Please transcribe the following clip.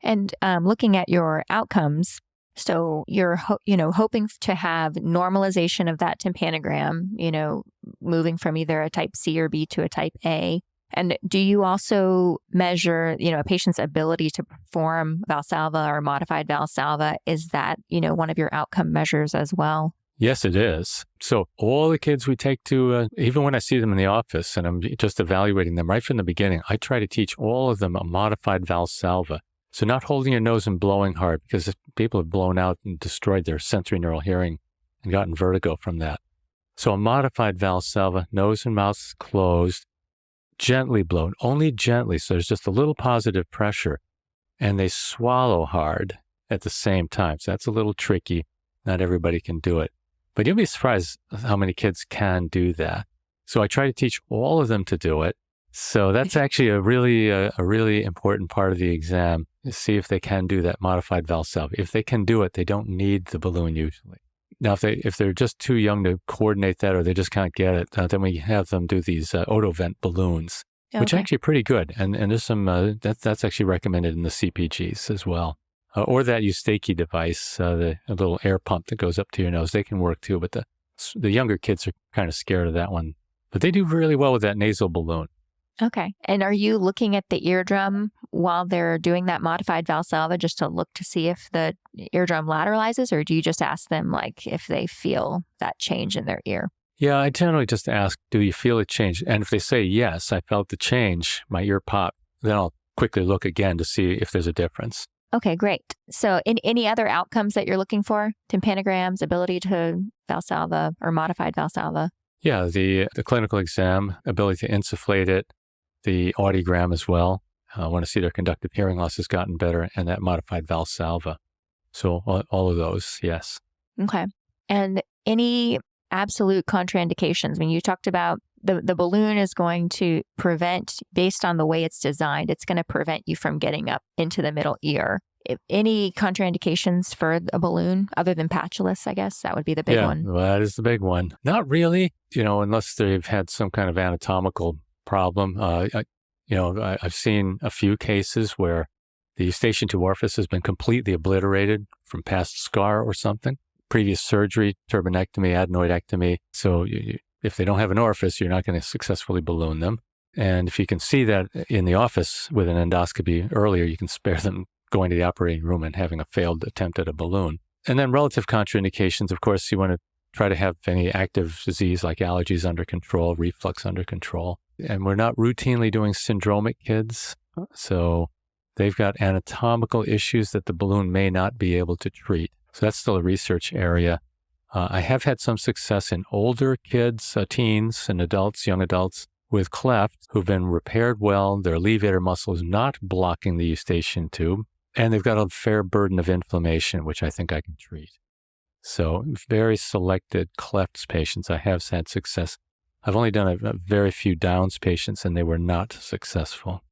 And looking at your outcomes, so you're hoping to have normalization of that tympanogram, moving from either a type C or B to a type A. And do you also measure, a patient's ability to perform Valsalva or modified Valsalva? Is that, one of your outcome measures as well? Yes, it is. So all the kids we take to, even when I see them in the office and I'm just evaluating them right from the beginning, I try to teach all of them a modified Valsalva. So not holding your nose and blowing hard, because people have blown out and destroyed their sensory neural hearing and gotten vertigo from that. So a modified Valsalva, nose and mouth closed, gently blown, only gently. So there's just a little positive pressure, and they swallow hard at the same time. So that's a little tricky. Not everybody can do it, but you'll be surprised how many kids can do that. So I try to teach all of them to do it. So that's actually a really important part of the exam, is see if they can do that modified Valsalva. If they can do it, they don't need the balloon usually. Now, if they're just too young to coordinate that, or they just can't get it, then we have them do these Otovent balloons, which are actually pretty good. And there's some, that's actually recommended in the CPGs as well. Or that Eustachian device, a little air pump that goes up to your nose. They can work too, but the younger kids are kind of scared of that one. But they do really well with that nasal balloon. Okay. And are you looking at the eardrum while they're doing that modified Valsalva just to look to see if the eardrum lateralizes, or do you just ask them if they feel that change in their ear? Yeah, I generally just ask, do you feel a change? And if they say, yes, I felt the change, my ear popped, then I'll quickly look again to see if there's a difference. Okay, great. So any other outcomes that you're looking for? Tympanograms, ability to Valsalva or modified Valsalva? Yeah, the clinical exam, ability to insufflate it, the audiogram as well. I want to see their conductive hearing loss has gotten better, and that modified Valsalva. So all of those, yes. Okay. And any absolute contraindications? I mean, you talked about the balloon is going to prevent, based on the way it's designed, it's going to prevent you from getting up into the middle ear. Any contraindications for a balloon other than patulous, I guess? That would be the big one. Yeah, well, that is the big one. Not really, unless they've had some kind of anatomical problem. I've seen a few cases where the Eustachian tube orifice has been completely obliterated from past scar or something, previous surgery, turbinectomy, adenoidectomy. So if they don't have an orifice, you're not going to successfully balloon them. And if you can see that in the office with an endoscopy earlier, you can spare them going to the operating room and having a failed attempt at a balloon. And then relative contraindications, of course, you want to try to have any active disease like allergies under control, reflux under control. And we're not routinely doing syndromic kids. So they've got anatomical issues that the balloon may not be able to treat. So that's still a research area. I have had some success in older kids, teens and adults, young adults, with cleft who've been repaired well. Their levator muscle is not blocking the Eustachian tube, and they've got a fair burden of inflammation, which I think I can treat. So very selected clefts patients, I have had success. I've only done a very few Downs patients, and they were not successful.